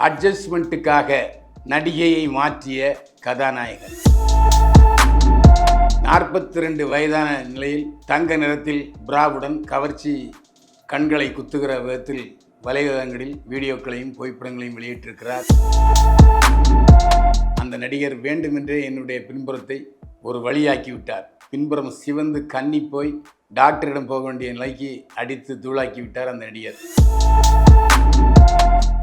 அட்ஜஸ்ட்மெண்ட்டுக்காக நடிகையை மாற்றிய கதாநாயகன். 42 வயதான நிலையில் தங்க நிறத்தில் பிராவுடன் கவர்ச்சி கண்களை குத்துகிற விதத்தில் வலைதளங்களில் வீடியோக்களையும் புகைப்படங்களையும் வெளியிட்டிருக்கிறார். அந்த நடிகர் வேண்டுமென்றே என்னுடைய பின்புறத்தை ஒரு வழியாக்கி விட்டார். பின்புறம் சிவந்து கன்னி போய் டாக்டரிடம் போக வேண்டிய நிலைக்கு அடித்து தூளாக்கி விட்டார் அந்த நடிகர்.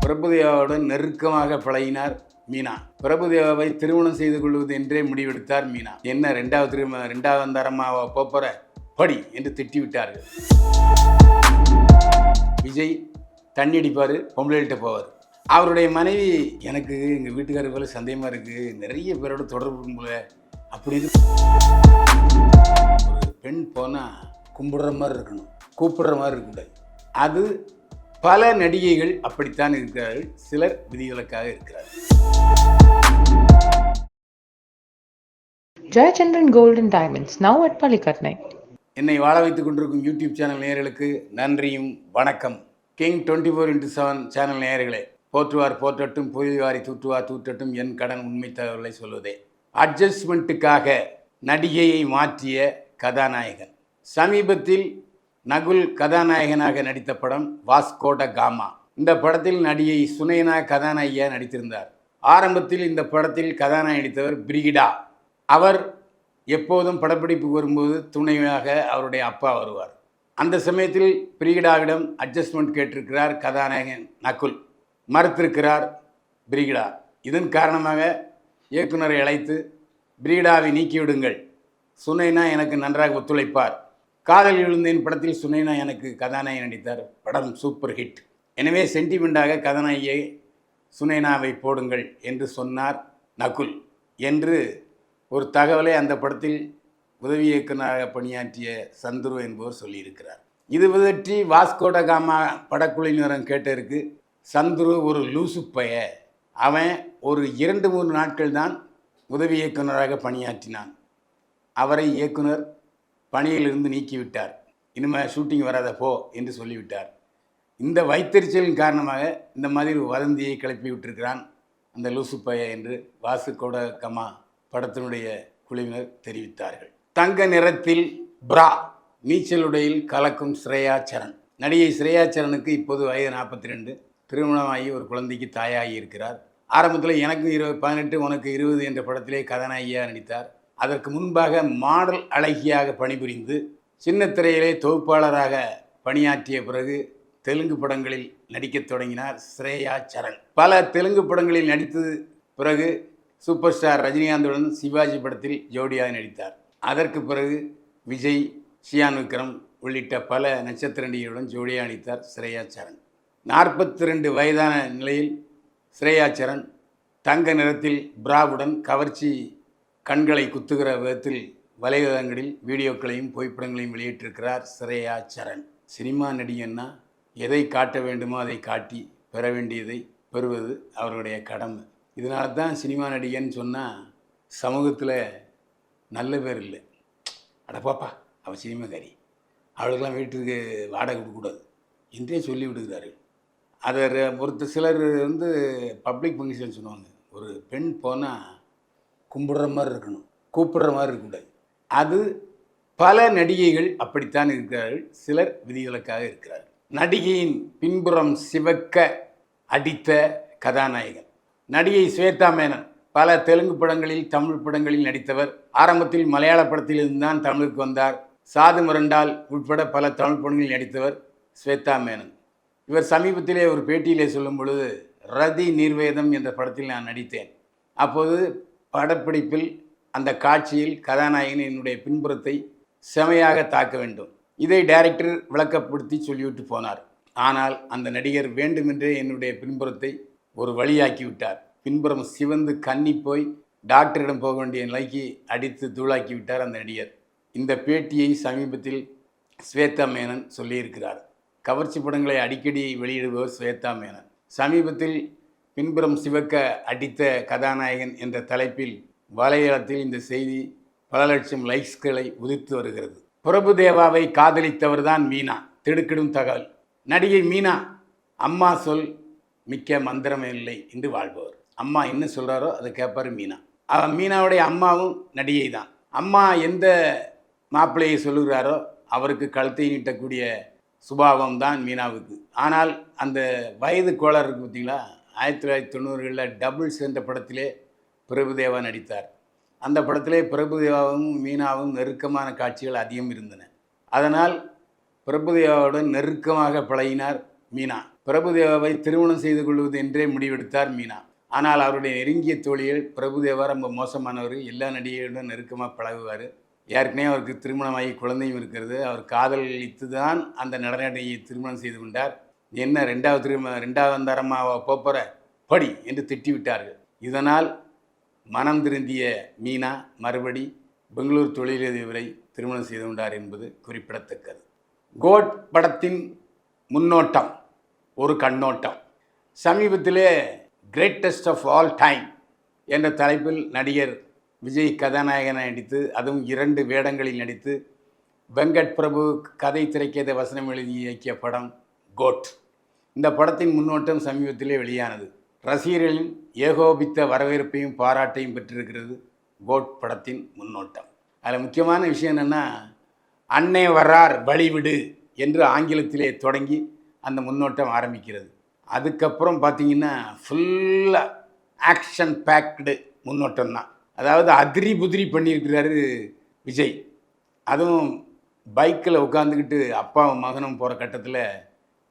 பிரபுதேவாவுடன் நெருக்கமாக பழகினார் மீனா. பிரபுதேவாவை திருமணம் செய்து கொள்வது என்றே முடிவெடுத்தார் மீனா. என்ன ரெண்டாவது தரமாக போற படி என்று திட்டிவிட்டார்கள். விஜய் தண்ணி அடிப்பார், பொம்பளைகிட்ட போவார். அவருடைய மனைவி, எனக்கு எங்கள் வீட்டுக்காரர் போல சந்தேகமாக இருக்குது, நிறைய பேரோட தொடர்பு போல அப்படின்னு. ஒரு பெண் போனால் கும்பிடுற மாதிரி இருக்கணும், கூப்பிடுற மாதிரி இருக்கக்கூடாது. அது பல நடிகைகள் அப்படித்தான் இருக்கிறார்கள், சிலர் விதிவிலக்காக இருக்கிறார்கள். Jayachandran Gold and Diamonds, now at Palikatnai. என்னை வாழ வைத்துக் கொண்டிருக்கும் யூடியூப் சேனல் நேயர்களுக்கு நன்றியும் வணக்கம். கிங் 24x7 சேனல் நேயர்களே, போற்றுவார் போற்றட்டும், புயல்வாரி தூற்றுவார் தூற்றட்டும், என் கடன் உண்மை தகவலை சொல்வதே. அட்ஜஸ்ட்மெண்ட்டுக்காக நடிகையை மாற்றிய கதாநாயகன். சமீபத்தில் நகுல் கதாநாயகனாக நடித்த படம் வாஸ்கோ ட காமா. இந்த படத்தில் நடிகை சுனைனா கதாநாயகியாக நடித்திருந்தார். ஆரம்பத்தில் இந்த படத்தில் கதாநாயகி நடித்தவர் பிரிகிடா. அவர் எப்போதும் படப்பிடிப்பு வரும்போது துணையாக அவருடைய அப்பா வருவார். அந்த சமயத்தில் பிரிகிடாவிடம் அட்ஜஸ்ட்மெண்ட் கேட்டிருக்கிறார் கதாநாயகன் நகுல். மறுத்திருக்கிறார் பிரிகிடா. இதன் காரணமாக இயக்குனரை அழைத்து பிரிகிடாவை நீக்கிவிடுங்கள், சுனைனா எனக்கு நன்றாக ஒத்துழைப்பார். காதல் விழுந்தேன் படத்தில் சுனைனா எனக்கு கதாநாயகி நடித்தார். படம் சூப்பர் ஹிட். எனவே சென்டிமெண்டாக கதாநாயகியை சுனைனாவை போடுங்கள் என்று சொன்னார் நகுல் என்று ஒரு தகவலை அந்த படத்தில் உதவி இயக்குநராக பணியாற்றிய சந்துரு என்பவர் சொல்லியிருக்கிறார். இது பற்றி வாஸ்கோ ட காமா படக்குழுவினரும் கேட்டதற்கு, சந்துரு ஒரு லூசு பைய, அவன் ஒரு 2-3 நாட்கள் தான் உதவி இயக்குநராக பணியாற்றினான், அவரை இயக்குனர் பணியிலிருந்து நீக்கிவிட்டார், இனிமேல் ஷூட்டிங் வராத போ என்று சொல்லிவிட்டார். இந்த வைத்தறிச்சலின் காரணமாக இந்த மாதிரி வதந்தியை கிளப்பி விட்டிருக்கிறான் அந்த லூசு பைய என்று வாஸ்கோ ட காமா படத்தினுடைய குழுவினர் தெரிவித்தார்கள். தங்க நிறத்தில் பிரா, நீச்சலுடையில் கலக்கும் ஸ்ரேயா சரண். நடிகை ஸ்ரேயா சரணுக்கு இப்போது வயது 42. திருமணமாகி ஒரு குழந்தைக்கு தாயாகி இருக்கிறார். ஆரம்பத்தில் எனக்கு 18 உனக்கு 20 என்ற படத்திலே கதாநாயகியாக நடித்தார். அதற்கு முன்பாக மாடல் அழகியாக பணிபுரிந்து சின்ன திரையிலே தொகுப்பாளராக பணியாற்றிய பிறகு தெலுங்கு படங்களில் நடிக்கத் தொடங்கினார் ஸ்ரேயா சரண். பல தெலுங்கு படங்களில் நடித்த பிறகு சூப்பர் ஸ்டார் ரஜினிகாந்துடன் சிவாஜி படத்தில் ஜோடியாக நடித்தார். அதற்கு பிறகு விஜய், ஷியான் விக்ரம் உள்ளிட்ட பல நட்சத்திர நடிகர்களுடன் ஜோடியாக நடித்தார் ஸ்ரேயா சரண். 42 வயதான நிலையில் ஸ்ரேயா சரண் தங்க நிறத்தில் பிராவுடன் கவர்ச்சி கண்களை குத்துகிற விதத்தில் வலைதளங்களில் வீடியோக்களையும் புகைப்படங்களையும் வெளியிட்டிருக்கிறார் ஸ்ரேயா சரண். சினிமா நடிகன்னா எதை காட்ட வேண்டுமோ அதை காட்டி பெற வேண்டியதை பெறுவது அவருடைய கடமை. இதனால தான் சினிமா நடிகன்னு சொன்னால் சமூகத்தில் நல்ல பேர் இல்லை. அடப்பாப்பா அவள் சினிமாக்காரி, அவளுக்கெல்லாம் வீட்டுக்கு வாடகை கொடுக்கக்கூடாது என்றே சொல்லி விடுகிறார்கள். அதை சிலர் பப்ளிக் ஃபங்க்ஷன் சொல்லுவாங்க, ஒரு பெண் போனால் கும்பிடுற மாதிரி இருக்கணும், கூப்பிடுற மாதிரி இருக்கக்கூடாது. அது பல நடிகைகள் அப்படித்தான் இருக்கிறார்கள், சிலர் விதிவிலக்காக இருக்கிறார்கள். நடிகையின் பின்புறம் சிவக்க அடித்த கதாநாயகன். நடிகை ஸ்வேதா மேனன் பல தெலுங்கு படங்களில், தமிழ் படங்களில் நடித்தவர். ஆரம்பத்தில் மலையாள படத்திலிருந்து தான் தமிழுக்கு வந்தார். சாது முரண்டால் உட்பட பல தமிழ் படங்களில் நடித்தவர் ஸ்வேதா மேனன். இவர் சமீபத்திலே ஒரு பேட்டியிலே சொல்லும் பொழுது, ரதி நிர்வேதம் என்ற படத்தில் நான் நடித்தேன். அப்போது படப்பிடிப்பில் அந்த காட்சியில் கதாநாயகன் என்னுடைய பின்புறத்தை செமையாக தாக்க வேண்டும், இதை டைரக்டர் விளக்கப்படுத்தி சொல்லிவிட்டு போனார். ஆனால் அந்த நடிகர் வேண்டுமென்றே என்னுடைய பின்புறத்தை ஒரு வழியாக்கி விட்டார். பின்புறம் சிவந்து கன்னி போய் டாக்டரிடம் போக வேண்டிய நிலைக்கு அடித்து தூளாக்கி விட்டார் அந்த நடிகர். இந்த பேட்டியை சமீபத்தில் ஸ்வேதா மேனன் சொல்லியிருக்கிறார். கவர்ச்சி படங்களை அடிக்கடி வெளியிடுபவர் ஸ்வேதா மேனன். சமீபத்தில் பின்புறம் சிவக்க அடித்த கதாநாயகன் என்ற தலைப்பில் வலைதளத்தில் இந்த செய்தி பல லட்சம் லைக்ஸ்களை உதிர்த்து வருகிறது. பிரபுதேவாவை காதலித்தவர் தான் மீனா. திடுக்கிடும் தகவல். நடிகை மீனா, அம்மா சொல் மிக்க மந்திரம் இல்லை என்று வாழ்பவர். அம்மா என்ன சொல்கிறாரோ அதை கேட்பார் மீனா. மீனாவுடைய அம்மாவும் நடிகை தான். அம்மா எந்த மாப்பிள்ளையை சொல்லுகிறாரோ அவருக்கு கழுத்தை நீட்டக்கூடிய சுபாவம் தான் மீனாவுக்கு. ஆனால் அந்த வயது கோளாறு இருக்குது பார்த்தீங்களா, 1990களில் டபுள்ஸ் என்ற படத்திலே பிரபுதேவா நடித்தார். அந்த படத்திலே பிரபுதேவாவும் மீனாவும் நெருக்கமான காட்சிகள் அதிகம் இருந்தன. அதனால் பிரபுதேவாவுடன் நெருக்கமாக பழகினார் மீனா. பிரபுதேவாவை திருமணம் செய்து கொள்வது என்றே முடிவெடுத்தார் மீனா. ஆனால் அவருடைய நெருங்கிய தோழிகள் பிரபுதேவா ரொம்ப மோசமானவர், எல்லா நடிகையுடன் நெருக்கமாக பழகுவார். ஏற்கனவே அவருக்கு திருமணமாகி குழந்தையும் இருக்கிறது. அவர் காதலித்து தான் அந்த நடன நடிகையை திருமணம் செய்து கொண்டார். என்ன ரெண்டாவது தரமாக போகிற படி என்று திட்டிவிட்டார்கள். இதனால் மனம் திருந்திய மீனா மறுபடி பெங்களூர் தொழிலதிபரை திருமணம் செய்து கொண்டார் என்பது குறிப்பிடத்தக்கது. கோட் படத்தின் முன்னோட்டம், ஒரு கண்ணோட்டம். சமீபத்திலே கிரேட்டஸ்ட் ஆஃப் ஆல் டைம் என்ற தலைப்பில் நடிகர் விஜய் கதாநாயகனை நடித்து, அதுவும் 2 வேடங்களில் நடித்து வெங்கட் பிரபு கதை திரைக்கதை வசனம் எழுதி இயக்கிய படம் கோட். இந்த படத்தின் முன்னோட்டம் சமீபத்திலே வெளியானது. ரசிகர்களின் ஏகோபித்த வரவேற்பையும் பாராட்டையும் பெற்றிருக்கிறது கோட் படத்தின் முன்னோட்டம். அதில் முக்கியமான விஷயம் என்னென்னா, அன்னை வரார் வழிவிடு என்று ஆங்கிலத்திலே தொடங்கி அந்த முன்னோட்டம் ஆரம்பிக்கிறது. அதுக்கப்புறம் பார்த்திங்கன்னா ஃபுல்லாக ஆக்ஷன் பேக்டு முன்னோட்டம் தான். அதாவது அதிரி புதிரி பண்ணியிருக்கிறாரு விஜய். அதுவும் பைக்கில் உட்காந்துக்கிட்டு அப்பாவும் மகனும் போகிற கட்டத்தில்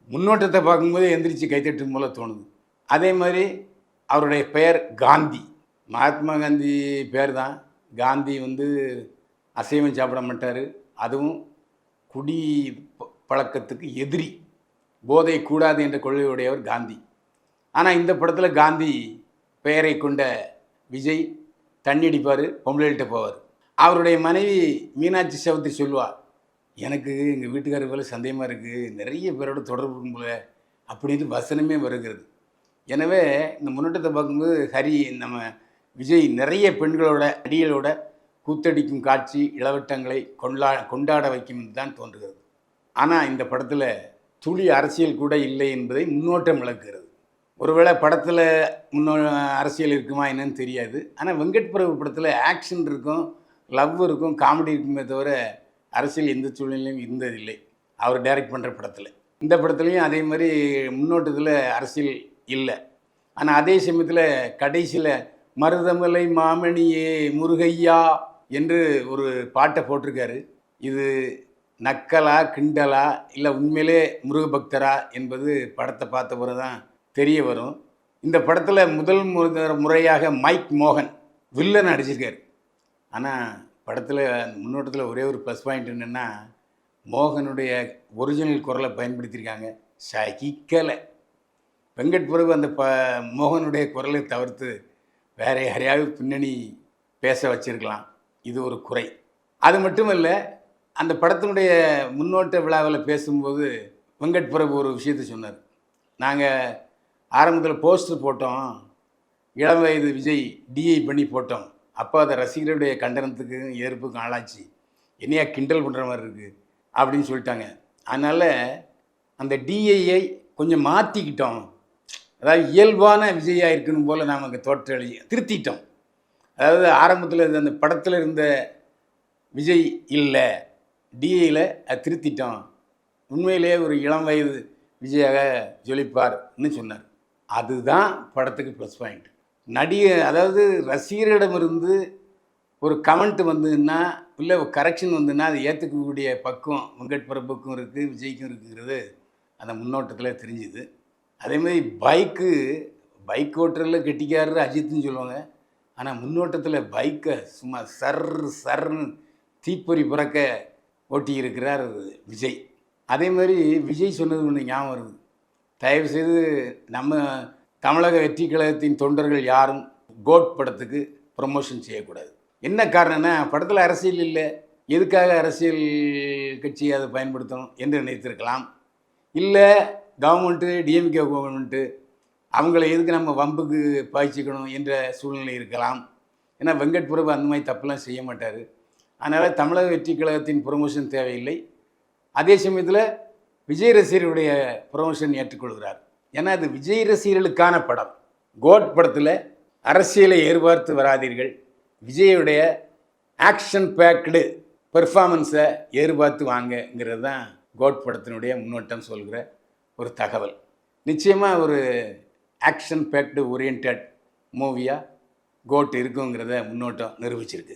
முன்னோட்டத்தை பார்க்கும்போதே எந்திரிச்சு கைத்தட்டு போல தோணுது. அதே மாதிரி அவருடைய பெயர் காந்தி, மகாத்மா காந்தி பேர் தான். காந்தி அசைவம் சாப்பிட மாட்டார், அதுவும் குடி பழக்கத்துக்கு எதிரி, போதை கூடாது என்ற கொள்கையுடையவர் காந்தி. ஆனால் இந்த படத்தில் காந்தி பெயரை கொண்ட விஜய் தண்ணி அடிப்பார், பொம்பளைகிட்ட போவார். அவருடைய மனைவி மீனாட்சி சௌத்ரி சொல்லுவாள், எனக்கு எங்கள் வீட்டுக்காரர் போல சந்தேகமாக இருக்குது, நிறைய பேரோட தொடர்பு இருக்கும் போல அப்படின்னு வசனமே வருகிறது. எனவே இந்த முன்னோட்டத்தை பார்க்கும்போது நம்ம விஜய் நிறைய பெண்களோட அடிகளோட கூத்தடிக்கும் காட்சி இளவட்டங்களை கொண்டாட வைக்கும் என்று தான் தோன்றுகிறது. ஆனால் இந்த படத்தில் துளி அரசியல் கூட இல்லை என்பதை முன்னோட்டம் விளக்குகிறது. ஒருவேளை படத்தில் அரசியல் இருக்குமா என்னன்னு தெரியாது. ஆனால் வெங்கட் பிரபு படத்தில் ஆக்ஷன் இருக்கும், லவ் இருக்கும், காமெடி இருக்குமே தவிர அரசியல் எந்த சூழ்நிலையும் இருந்ததில்லை அவர் டைரக்ட் பண்ணுற படத்தில். இந்த படத்துலையும் அதே மாதிரி முன்னோட்டத்தில் அரசியல் இல்லை. ஆனால் அதே சமயத்தில் கடைசியில் மருதமலை மாமணியே முருகையா என்று ஒரு பாட்டை போட்டிருக்காரு. இது நக்கலா கிண்டலா இல்லை உண்மையிலே முருகபக்தரா என்பது படத்தை பார்த்த பிறகு தான் தெரிய வரும். இந்த படத்தில் முதல் முறையாக மைக் மோகன் வில்லன் அடிச்சிருக்காரு. ஆனால் படத்தில் முன்னோட்டத்தில் ஒரே ஒரு ப்ளஸ் பாயிண்ட் என்னென்னா, மோகனுடைய ஒரிஜினல் குரலை பயன்படுத்தியிருக்காங்க. சகிக்கலை. வெங்கட் பிரபு அந்த மோகனுடைய குரலை தவிர்த்து வேறு யாரையாவது பின்னணி பேச வச்சிருக்கலாம். இது ஒரு குறை. அது மட்டும் இல்லை, அந்த படத்தினுடைய முன்னோட்ட விழாவில் பேசும்போது வெங்கட் பிரபு ஒரு விஷயத்தை சொன்னார். நாங்கள் ஆரம்பத்தில் போஸ்டர் போட்டோம், இளம் வயது விஜய் டிஐ பண்ணி போட்டோம். அப்போ அதை ரசிகர்களுடைய கண்டனத்துக்கும் ஏற்புக்கும் ஆளாச்சு, என்னையா கிண்டல் பண்ணுற மாதிரி இருக்குது அப்படின்னு சொல்லிட்டாங்க. அதனால் அந்த டிஐயை கொஞ்சம் மாற்றிக்கிட்டோம். அதாவது இயல்பான விஜயாக இருக்கணும் போல் நாம் அங்கே திருத்திட்டோம். அதாவது ஆரம்பத்தில் அந்த படத்தில் இருந்த விஜய் இல்லை, டிஐயில் அது திருத்திட்டோம். உண்மையிலேயே ஒரு இளம் வயது விஜயாக ஜொலிப்பார்னு சொன்னார். அதுதான் படத்துக்கு ப்ளஸ் பாயிண்ட். அதாவது ரசிகர்களிடமிருந்து ஒரு கமெண்ட் வந்ததுன்னா, இல்லை ஒரு கரெக்ஷன் வந்ததுன்னா அதை ஏற்றுக்கக்கூடிய பக்குவம் வெங்கட் பிரபுக்கும் இருக்குது, விஜய்க்கும் இருக்குங்கிறது அந்த முன்னோட்டத்தில் தெரிஞ்சுது. அதேமாதிரி பைக் ஓட்டுறதுல கெட்டிக்காரர் அஜித்துன்னு சொல்லுவாங்க. ஆனால் முன்னோட்டத்தில் பைக்கை சும்மா சர்ன்னு தீப்பொறி பிறக்க ஓட்டி இருக்கிறார் விஜய். அதே மாதிரி விஜய் சொன்னது ஒன்று ஞாபகம் வருது. தயவுசெய்து நம்ம தமிழக வெற்றி கழகத்தின் தொண்டர்கள் யாரும் கோட் படத்துக்கு ப்ரமோஷன் செய்யக்கூடாது. என்ன காரணம்னா, படத்தில் அரசியல் இல்லை, எதுக்காக அரசியல் கட்சியை அதை பயன்படுத்தணும் என்று நினைத்திருக்கலாம். இல்லை கவர்மெண்ட்டு டிஎம்கே கவர்மெண்ட்டு அவங்கள எதுக்கு நம்ம வம்புக்கு பாய்ச்சிக்கணும் என்ற சூழ்நிலை இருக்கலாம். ஏன்னா வெங்கட் பிரபு அந்த மாதிரி தப்புலாம் செய்ய மாட்டார். அதனால் தமிழக வெற்றி கழகத்தின் ப்ரொமோஷன் தேவையில்லை. அதே சமயத்தில் விஜய் ரசிகருடைய ப்ரொமோஷன் ஏற்றுக்கொள்கிறார். ஏன்னா அது விஜய் ரசிகர்களுக்கான படம். கோட் படத்தில் அரசியலை எதிர்பார்த்து வராதீர்கள், விஜயுடைய ஆக்ஷன் பேக்டு பெர்ஃபார்மன்ஸை எதிர்பார்த்து வாங்கங்கிறது தான் கோட் படத்தினுடைய முன்னோட்டம் சொல்கிற ஒரு தகவல். நிச்சயமாக ஒரு ஆக்ஷன் பேக்டு ஓரியன்ட் மூவியாக கோட் இருக்குங்கிறத முன்னோட்டம் நிரூபிச்சிருக்கு.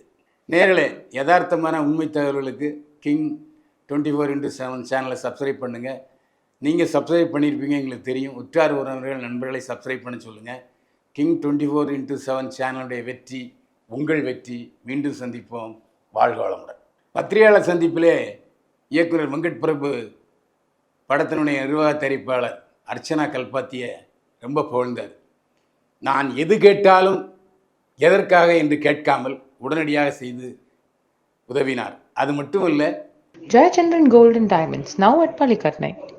நேர்களே, யதார்த்தமான உண்மை தகவல்களுக்கு கிங் 24x7 சேனலை சப்ஸ்கிரைப் பண்ணுங்கள். நீங்கள் சப்ஸ்கிரைப் பண்ணியிருப்பீங்க, எங்களுக்கு தெரியும். உற்றார் உறவினர்கள் நண்பர்களை சப்ஸ்கிரைப் பண்ண சொல்லுங்கள். கிங் 24x7 சேனலுடைய வெற்றி உங்கள் வெற்றி. மீண்டும் சந்திப்போம். வாழ்க வளமுடன். பத்திரிகையாளர் சந்திப்பிலே இயக்குனர் வெங்கட் பிரபு படத்தினுடைய நிர்வாக தயாரிப்பாளர் அர்ச்சனா கல்பாத்தியை ரொம்ப புகழ்ந்தார். நான் எது கேட்டாலும் எதற்காக என்று கேட்காமல் உடனடியாக செய்து உதவினார். அது மட்டும் இல்லை, Jayachandran Gold and Diamonds, now at Palikatnai.